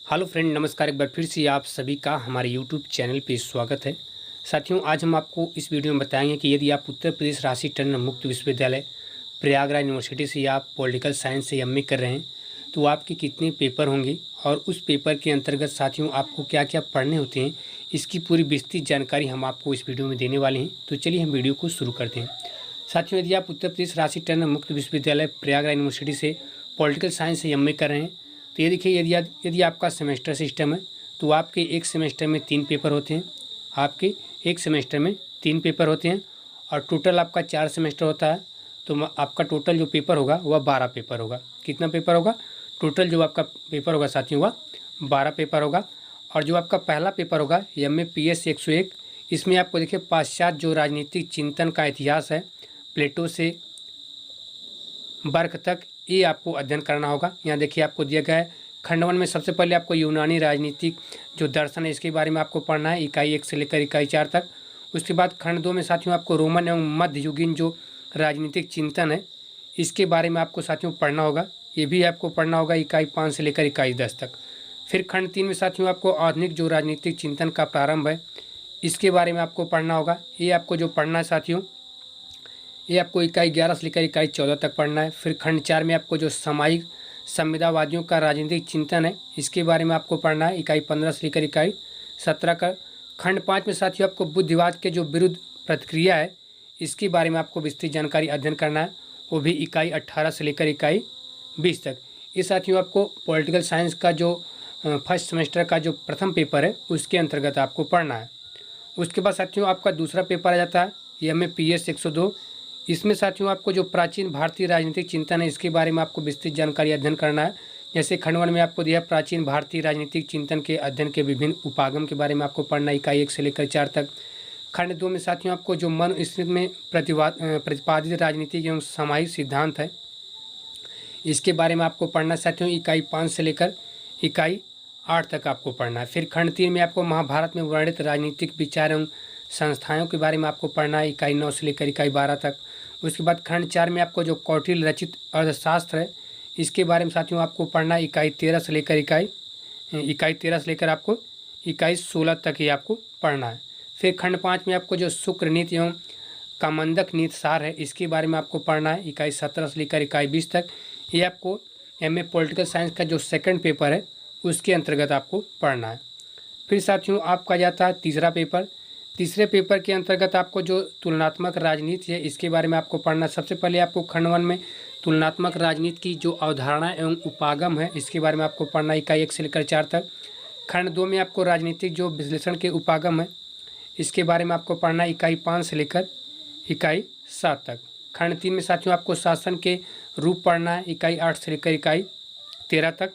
Hello friend, नमस्कार। एक बार फिर से आप सभी का हमारे यूट्यूब चैनल पे स्वागत है। साथियों, आज हम आपको इस वीडियो में बताएंगे कि यदि आप उत्तर प्रदेश राशि टंडन मुक्त विश्वविद्यालय प्रयागराज यूनिवर्सिटी से या आप पॉलिटिकल साइंस से एमए कर रहे हैं तो आपके कितने पेपर होंगे और उस पेपर के अंतर्गत साथियों आपको क्या क्या पढ़ने होते हैं, इसकी पूरी विस्तृत जानकारी हम आपको इस वीडियो में देने वाले हैं। तो चलिए हम वीडियो को शुरू करते हैं। साथियों, यदि आप उत्तर प्रदेश राशि टंडन मुक्त विश्वविद्यालय प्रयागराज यूनिवर्सिटी से पॉलिटिकल साइंस से एमए कर रहे हैं तो ये देखिए, यदि आपका सेमेस्टर सिस्टम है तो आपके एक सेमेस्टर में 3 पेपर होते हैं। आपके एक सेमेस्टर में 3 पेपर होते हैं और टोटल आपका 4 सेमेस्टर होता है। तो आपका टोटल जो पेपर होगा वह 12 पेपर होगा। कितना पेपर होगा? टोटल जो आपका पेपर होगा साथियों वह 12 पेपर होगा। और जो आपका पहला पेपर होगा MAPS 101, इसमें आपको देखिए पाश्चात्य जो राजनीतिक चिंतन का इतिहास है, प्लेटो से बर्क तक, ये आपको अध्ययन करना होगा। यहाँ देखिए आपको दिया गया है खंड 1 में सबसे पहले आपको यूनानी राजनीतिक जो दर्शन है इसके बारे में आपको पढ़ना है, इकाई 1 से लेकर इकाई 4 तक। उसके बाद खंड 2 में साथियों आपको रोमन एवं मध्ययुगीन जो राजनीतिक चिंतन है इसके बारे में आपको साथियों पढ़ना होगा। ये भी आपको पढ़ना होगा इकाई 5 से लेकर इकाई 10 तक। फिर खंड 3 में साथियों आपको आधुनिक जो राजनीतिक चिंतन का प्रारंभ है इसके बारे में आपको पढ़ना होगा। ये आपको जो पढ़ना है साथियों, ये आपको इकाई 11 से लेकर इकाई 14 तक पढ़ना है। फिर खंड 4 में आपको जो सामाजिक संविदावादियों का राजनीतिक चिंतन है इसके बारे में आपको पढ़ना है, इकाई 15 से लेकर इकाई 17 का। खंड 5 में साथियों आपको बुद्धिवाद के जो विरुद्ध प्रतिक्रिया है इसके बारे में आपको विस्तृत जानकारी अध्ययन करना है, वो भी इकाई 18 से लेकर इकाई 20 तक। ये साथियों आपको पॉलिटिकल साइंस का जो फर्स्ट सेमेस्टर का जो प्रथम पेपर है उसके अंतर्गत आपको पढ़ना है। उसके बाद साथियों आपका दूसरा पेपर आ जाता है MAPS 102। इसमें साथियों आपको जो प्राचीन भारतीय राजनीतिक चिंतन है इसके बारे में आपको विस्तृत जानकारी अध्ययन करना है। जैसे खंड 1 में आपको दिया प्राचीन भारतीय राजनीतिक चिंतन के अध्ययन के विभिन्न उपागम के बारे में आपको पढ़ना है, इकाई 1 से लेकर 4 तक। खंड 2 में साथियों आपको जो मनुस्मृति में प्रतिपादित राजनीतिक एवं सामाजिक सिद्धांत है इसके बारे में आपको पढ़ना है साथियों, इकाई 5 से लेकर इकाई 8 तक आपको पढ़ना है। फिर खंड 3 में आपको महाभारत में वर्णित राजनीतिक विचार एवं संस्थाओं के बारे में आपको पढ़ना है, इकाई 9 से लेकर इकाई 12 तक। उसके बाद खंड 4 में आपको जो कौटिल्य रचित अर्थशास्त्र है इसके बारे में साथियों आपको पढ़ना है, इकाई 13 से लेकर आपको इकाई 16 तक ही आपको पढ़ना है। फिर खंड 5 में आपको जो शुक्र नीति एवं कामंदक नीति सार है इसके बारे में आपको पढ़ना है, इकाई 17 से लेकर इकाई 20 तक। ये आपको MA पॉलिटिकल साइंस का जो सेकंड पेपर है उसके अंतर्गत आपको पढ़ना है। फिर साथियों आपका जाता है तीसरा पेपर। तीसरे पेपर के अंतर्गत आपको जो तुलनात्मक राजनीति है इसके बारे में आपको पढ़ना। सबसे पहले आपको खंड 1 में तुलनात्मक राजनीति की जो अवधारणा एवं उपागम है इसके बारे में आपको पढ़ना, इकाई 1 से लेकर 4 तक। खंड 2 में आपको राजनीतिक जो विश्लेषण के उपागम है इसके बारे में आपको पढ़ना, इकाई 5 से लेकर इकाई 7 तक। खंड 3 में साथियों आपको शासन के रूप पढ़ना है, इकाई 8 से लेकर इकाई 13 तक।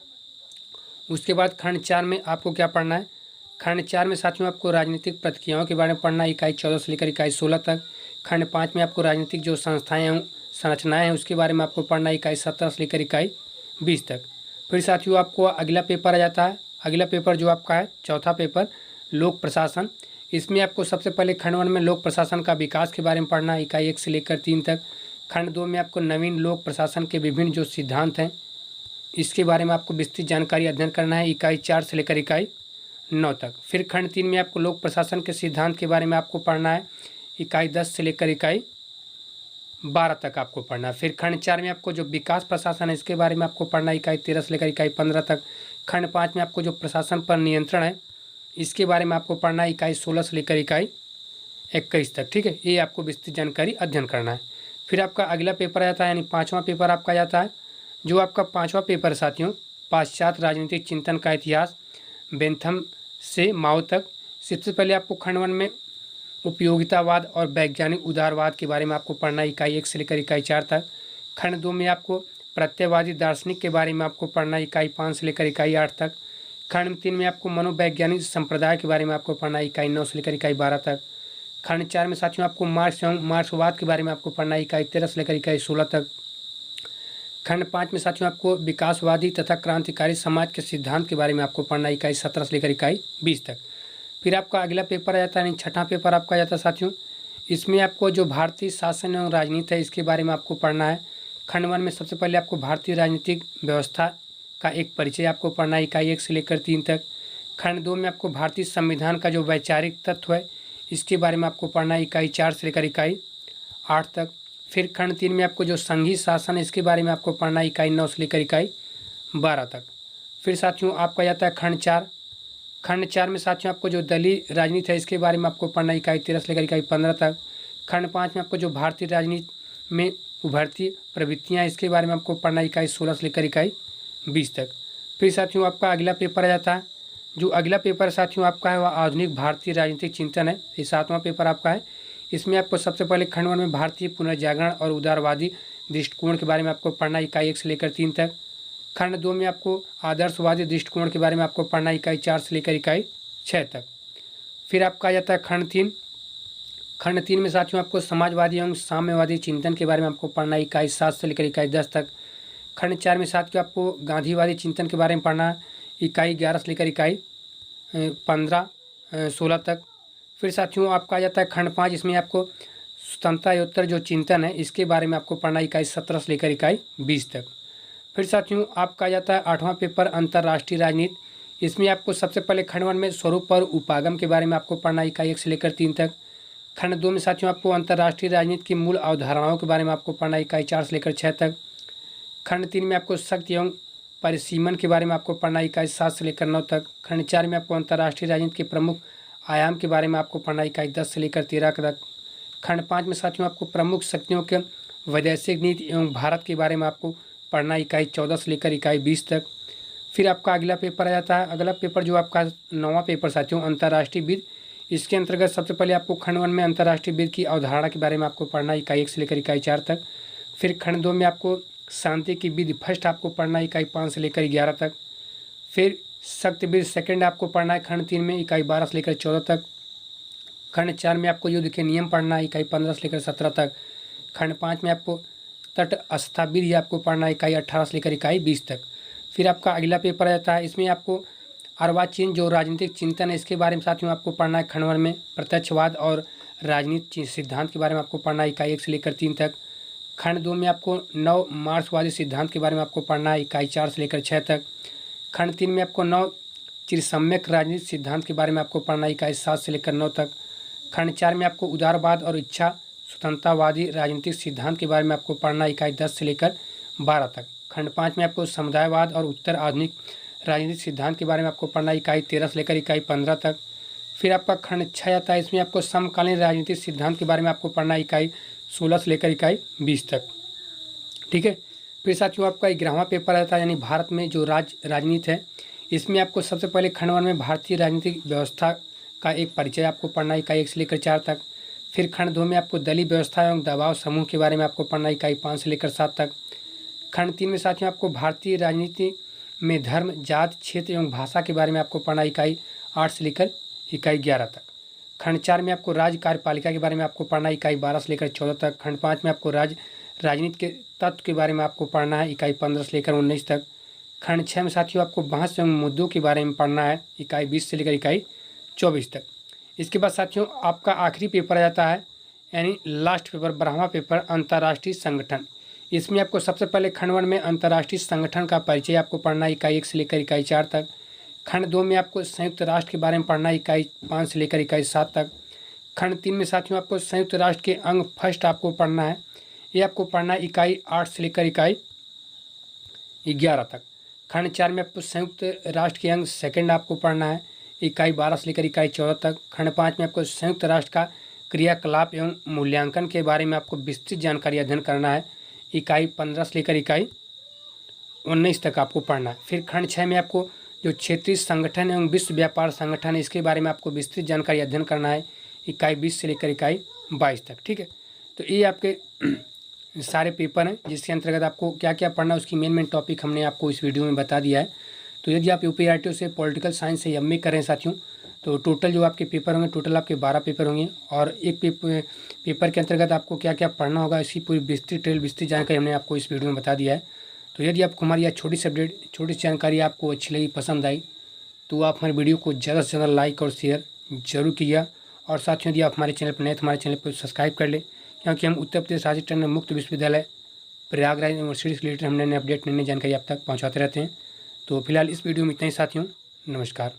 उसके बाद खंड 4 में आपको क्या पढ़ना है? खंड 4 में साथियों आपको राजनीतिक प्रतिक्रियाओं के बारे में पढ़ना, इकाई 14 से लेकर इकाई 16 तक। खंड 5 में आपको राजनीतिक जो संस्थाएं एवं संरचनाएं हैं उसके बारे में आपको पढ़ना, इकाई 17 से लेकर इकाई 20 तक। फिर साथियों आपको अगला पेपर आ जाता है। अगला पेपर जो आपका है चौथा पेपर, लोक प्रशासन। इसमें आपको सबसे पहले खंड 1 में लोक प्रशासन का विकास के बारे में पढ़ना, इकाई 1 से लेकर 3 तक। खंड 2 में आपको नवीन लोक प्रशासन के विभिन्न जो सिद्धांत हैं इसके बारे में आपको विस्तृत जानकारी अध्ययन करना है, इकाई 4 से लेकर इकाई 9 तक। फिर खंड 3 में आपको लोक प्रशासन के सिद्धांत के बारे में आपको पढ़ना है, इकाई 10 से लेकर इकाई 12 तक आपको पढ़ना है। फिर खंड 4 में आपको जो विकास प्रशासन है इसके बारे में आपको पढ़ना है, इकाई 13 से लेकर इकाई 15 तक। खंड 5 में आपको जो प्रशासन पर नियंत्रण है इसके बारे में आपको पढ़ना है, इकाई 16 से लेकर इकाई 21 तक। ठीक है, ये आपको विस्तृत जानकारी अध्ययन करना है। फिर आपका अगला पेपर आ जाता है, यानी 5वां पेपर आपका जाता है। जो आपका 5वां पेपर साथियों, पाश्चात्य राजनीतिक चिंतन का इतिहास, बेंथम से माओ तक। सबसे पहले आपको खंड 1 में उपयोगितावाद और वैज्ञानिक उदारवाद के बारे में आपको पढ़ना, इकाई 1 से लेकर इकाई 4 तक। खंड 2 में आपको प्रत्ययवादी दार्शनिक के बारे में आपको पढ़ना, इकाई 5 से लेकर इकाई 8 तक। खंड 3 में आपको मनोवैज्ञानिक संप्रदाय के बारे में आपको पढ़ना, इकाई 9 से लेकर इकाई 12 तक। खंड 4 में साथियों आपको मार्क्स एवं मार्क्सवाद के बारे में आपको पढ़ना, इकाई 13 से लेकर इकाई 16 तक। खंड 5 में साथियों आपको विकासवादी तथा क्रांतिकारी समाज के सिद्धांत के बारे में आपको पढ़ना, इकाई 17 से लेकर इकाई 20 तक। फिर आपका अगला पेपर आ जाता है, छठा पेपर आपका आ जाता है साथियों। इसमें आपको जो भारतीय शासन एवं राजनीति है इसके बारे में आपको पढ़ना है। खंड 1 में सबसे पहले आपको भारतीय राजनीतिक व्यवस्था का एक परिचय आपको पढ़ना है, इकाई 1 से लेकर 3 तक। खंड 2 में आपको भारतीय संविधान का जो वैचारिक तत्व है इसके बारे में आपको पढ़ना है, इकाई 4 से लेकर इकाई 8 तक। फिर खंड 3 में आपको जो संघीय शासन है इसके बारे में आपको पढ़ना है, इकाई 9 से लेकर इकाई 12 तक। फिर साथियों आपका जाता है खंड 4। खंड 4 में साथियों आपको जो दलीय राजनीति है इसके बारे में आपको पढ़ना है, इकाई 13 से लेकर इकाई 15 तक। खंड 5 में आपको जो भारतीय राजनीति में उभरती प्रवृत्तियाँ इसके बारे में आपको पढ़ना है, इकाई 16 से लेकर इकाई 20 तक। फिर साथियों आपका अगला पेपर आ जाता है, जो अगला पेपर साथियों आपका है वह आधुनिक भारतीय राजनीतिक चिंतन है। ये 7वां पेपर आपका है। इसमें आपको सबसे पहले खंड 1 में भारतीय पुनर्जागरण और उदारवादी दृष्टिकोण के बारे में आपको पढ़ना है, इकाई 1 से लेकर 3 तक। खंड 2 में आपको आदर्शवादी दृष्टिकोण के बारे में आपको पढ़ना है, इकाई 4 से लेकर इकाई 6 तक। फिर आपका आ जाता है खंड 3। खंड 3 में साथियों आपको समाजवादी एवं साम्यवादी चिंतन के बारे में आपको पढ़ना है, इकाई 7 से लेकर इकाई 10 तक। खंड 4 में साथियों आपको गांधीवादी चिंतन के बारे में पढ़ना है, इकाई 11 से लेकर इकाई 15-16 तक। फिर साथियों आपका आ जाता है खंड 5, इसमें आपको स्वतंत्रता जो चिंतन है इसके बारे में आपको पढ़ना है, इकाई 17 से लेकर इकाई 20 तक। फिर साथियों आपका आ जाता है 8वां पेपर अंतर्राष्ट्रीय राजनीति। इसमें आपको सबसे पहले खंड 1 में स्वरूप और उपागम के बारे में आपको पढ़ना है, इकाई 1 से लेकर 3 तक। खंड 2 में साथियों आपको अंतर्राष्ट्रीय राजनीति की मूल अवधारणाओं के बारे में आपको पढ़ना है, इकाई 4 से लेकर 6 तक। खंड 3 में आपको शक्ति एवं परिसीमन के बारे में आपको पढ़ना है, इकाई 7 से लेकर 9 तक। खंड 4 में आपको अंतर्राष्ट्रीय राजनीति के प्रमुख आयाम के बारे में आपको पढ़ना है, इकाई 10 से लेकर 13 तक। खंड 5 में साथियों आपको प्रमुख शक्तियों के वैदेशिक नीति एवं भारत के बारे में आपको पढ़ना है, इकाई 14 से लेकर इकाई 20 तक। फिर आपका अगला पेपर आ जाता है, अगला पेपर जो आपका 9वां पेपर साथियों अंतर्राष्ट्रीय विद। इसके अंतर्गत सबसे पहले आपको खंड 1 में अंतर्राष्ट्रीय विद की अवधारणा के बारे में आपको पढ़ना है, इकाई 1 से लेकर इकाई 4 तक। फिर खंड 2 में आपको शांति की विधि फर्स्ट आपको पढ़ना है, इकाई 5 से लेकर 11 तक। फिर शक्ति विधि सेकेंड आपको पढ़ना है खंड 3 में, इकाई 12 से लेकर 14 तक। खंड 4 में आपको युद्ध के नियम पढ़ना है, इकाई 15 से लेकर 17 तक। खंड 5 में आपको तटस्थता विधि आपको पढ़ना है, इकाई 18 से लेकर इकाई 20 तक। फिर आपका अगला पेपर आ जाता है, इसमें आपको अर्वाचीन जो राजनीतिक चिंतन है इसके बारे में साथियों आपको पढ़ना है। खंड 1 में प्रत्यक्षवाद और राजनीति सिद्धांत के बारे में आपको पढ़ना है, इकाई 1 से लेकर 3 तक। खंड 2 में आपको नव मार्क्सवादी सिद्धांत के बारे में आपको पढ़ना है, इकाई 4 से लेकर 6 तक। खंड 3 में आपको नव त्रिसम्यक राजनीति सिद्धांत के बारे में आपको पढ़ना है, इकाई 7 से लेकर 9 तक। खंड 4 में आपको उदारवाद और इच्छा स्वतंत्रतावादी राजनीतिक सिद्धांत के बारे में आपको पढ़ना है, इकाई 10 से लेकर 12 तक। खंड 5 में आपको समुदायवाद और उत्तर आधुनिक राजनीतिक सिद्धांत के बारे में आपको पढ़ना है, इकाई 13 से लेकर इकाई 15 तक। फिर आपका खंड 6 आता है, इसमें आपको समकालीन राजनीतिक सिद्धांत के बारे में आपको पढ़ना है, इकाई 16 से लेकर इकाई 20 तक। ठीक है। फिर साथियों आपका 11वां पेपर आता है, यानी भारत में जो राजनीति है इसमें आपको सबसे पहले खंड 1 में भारतीय राजनीतिक व्यवस्था का एक परिचय आपको पढ़ना है, इकाई 1 से लेकर 4 तक। फिर खंड 2 में आपको दलीय व्यवस्था एवं दबाव समूह के बारे में आपको पढ़ना है, इकाई 5 से लेकर 7 तक। खंड 3 में साथियों आपको भारतीय राजनीति में धर्म, जात, क्षेत्र एवं भाषा के बारे में आपको पढ़ना है, इकाई 8 से लेकर इकाई 11 तक। खंड 4 में आपको राज्य कार्यपालिका के बारे में आपको पढ़ना है, इकाई 12 से लेकर 14 तक। खंड 5 में आपको राजनीति के तत्व के बारे में आपको पढ़ना है, इकाई 15 से लेकर 19 तक। खंड 6 में साथियों आपको बहस एवं मुद्दों के बारे में पढ़ना है, इकाई 20 से लेकर इकाई 24 तक। इसके बाद साथियों आपका आखिरी पेपर आ जाता है, यानी लास्ट पेपर 12वां पेपर अंतर्राष्ट्रीय संगठन। इसमें आपको सबसे पहले खंड 1 में अंतर्राष्ट्रीय संगठन का परिचय आपको पढ़ना है, इकाई 1 से लेकर इकाई 4 तक। खंड 2 में आपको संयुक्त राष्ट्र के बारे में पढ़ना है, इकाई 5 से लेकर इकाई 7 तक। खंड 3 में साथियों आपको संयुक्त राष्ट्र के अंग फर्स्ट आपको पढ़ना है, ये आपको पढ़ना है इकाई 8 से लेकर इकाई 11 तक। खंड 4 में आपको संयुक्त राष्ट्र के अंग सेकंड आपको पढ़ना है, इकाई 12 से लेकर इकाई 14 तक। खंड 5 में आपको संयुक्त राष्ट्र का क्रियाकलाप एवं मूल्यांकन के बारे में आपको विस्तृत जानकारी अध्ययन करना है, इकाई 15 से लेकर इकाई 19 तक आपको पढ़ना है। फिर खंड 6 में आपको जो क्षेत्रीय संगठन एवं विश्व व्यापार संगठन है इसके बारे में आपको विस्तृत जानकारी अध्ययन करना है, इकाई 20 से लेकर इकाई 22 तक। ठीक है, तो ये आपके सारे पेपर हैं जिसके अंतर्गत आपको क्या क्या पढ़ना है उसकी मेन टॉपिक हमने आपको इस वीडियो में बता दिया है। तो यदि आप यूपीआरटीओ से पॉलिटिकल साइंस से एमए कर रहे हैं साथियों, तो टोटल जो आपके पेपर होंगे, टोटल आपके 12 पेपर होंगे और एक पेपर के अंतर्गत आपको क्या क्या पढ़ना होगा इसकी पूरी विस्तृत जानकारी हमने आपको इस वीडियो में बता दिया है। तो यदि आपको हमारी यह छोटी सी जानकारी आपको अच्छी लगी, पसंद आई, तो आप हमारे वीडियो को ज़्यादा से ज़्यादा लाइक और शेयर जरूर कीजिए। और साथियों यदि आप हमारे चैनल पर नए तो हमारे चैनल को सब्सक्राइब कर ले, क्योंकि हम उत्तर प्रदेश रांची टंडन मुक्त विश्वविद्यालय प्रयागराज यूनिवर्सिटी से रिलेटेड हमने अपडेट नई जानकारी आप तक पहुँचाते रहते हैं। तो फिलहाल इस वीडियो में इतना ही साथियों, नमस्कार।